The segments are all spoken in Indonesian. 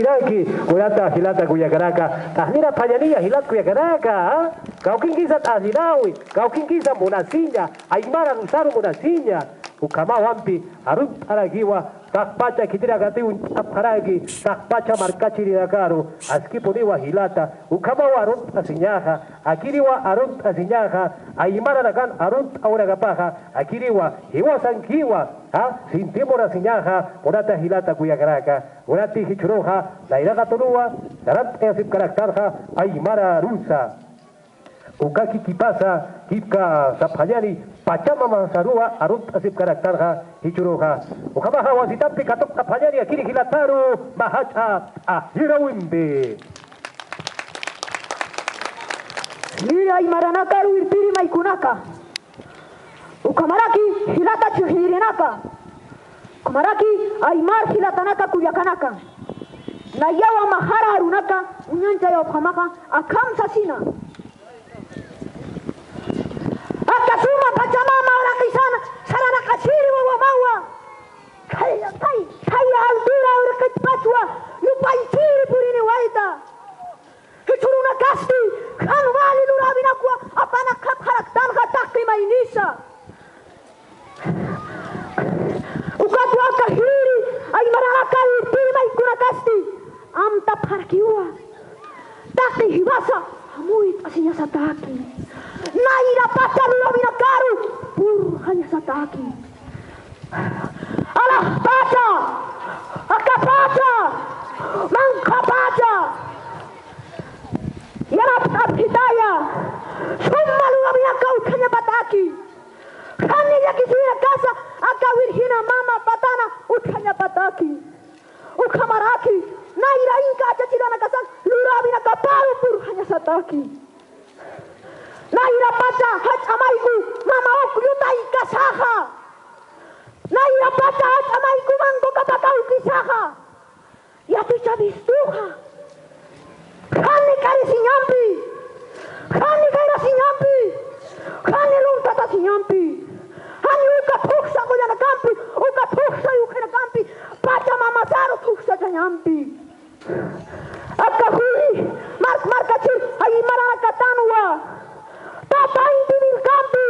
Iraki, kuyata hilata kuyakaraka, tahnira payanilla hilat kuyakaraka, kaukin kisa tahinawi, kaukin kisa munasinya, aymara rusaru munasinya, ukama wampi, arun aragiwa, takpacha kitira gatiun aparagi, takpacha markachiri dakaru, aski poniwa hilata, ukama warun asinyaha, akiriwa arun asinyaha, aymara nakan arun auragapaha, akiriwa, hiwa sankiwa, sintimora sinyaha, morata hilata kuyakaraka, urati hichuroha, la iraga tonua, darat esip karaktarha, aymara rusa. Ukaki kipasa, kipka sapayani, pachama mansarua, arut asip karaktarha, hichuroha. Ukamaha wasitapi katok sapayani, akiri hilataru, mahacha, ahirawimbe. Lira aymara nakaru irpiri maikunaka. Ukamaraki hilata chuhirinaka. Ukamaraki aymar hilatanaka kuyakanaka. Na yawa mahara harunaka unyanja ya ukamaka akam sasina. Akasuma pachamama orakisana sarana kasiri wa mawa. Kaya altura urakat pachwa lupaitiri purini waita. Hichuruna kasti kanwali lurabina kwa apana kap haraktan hatakli mainisa. Ukatu akahiri aymara nakaru irpiri maikuna kasti. Amta parkiwa takti hibasa hamuit asinya sataki naira pacha lulabina karu pur hanya sataki alah pacha akapacha mangkapacha yarap abhitaya summa lulabina kau hanya pataki kani yakisira kasa akawirhina mama patana uthanya pataki ukamaraki naira inka chachirana kasan lurabina kaparu pur hanya sataki naira pacha hach amaiku mama ok yutai kasaha naira pacha hach amaiku mango kapakau kisaha yatu chabistuha khani kari sinyampi khani kaira sinyampi khani luntata sinyampi hani uka thuksa kuyana kampi uka thuksa yukena kampi pacha mama saru thuksa chanyampi akahuri mark kacil ayi marana katanwa tata intimil kampi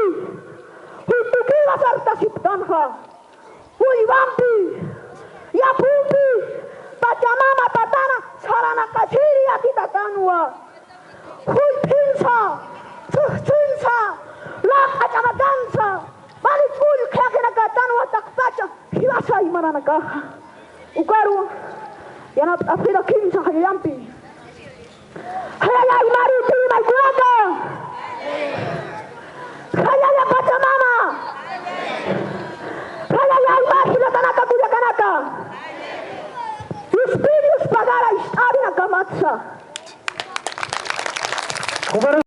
hutukila sarta siptanha hui wampi ya pumpi pacha mama patana sarana kaciri akita tanwa hui pinsa chuhchunsa lak achamagansa balik hui kakena katanwa takpacha hiwasa ayi marana kaha ukaru yana afira kimsa hayampi hayaya imari tiri maikunaka hayaya pacha mama hayaya imari hilatanaka kuyakanaka ispirius pagara istabina kamatsa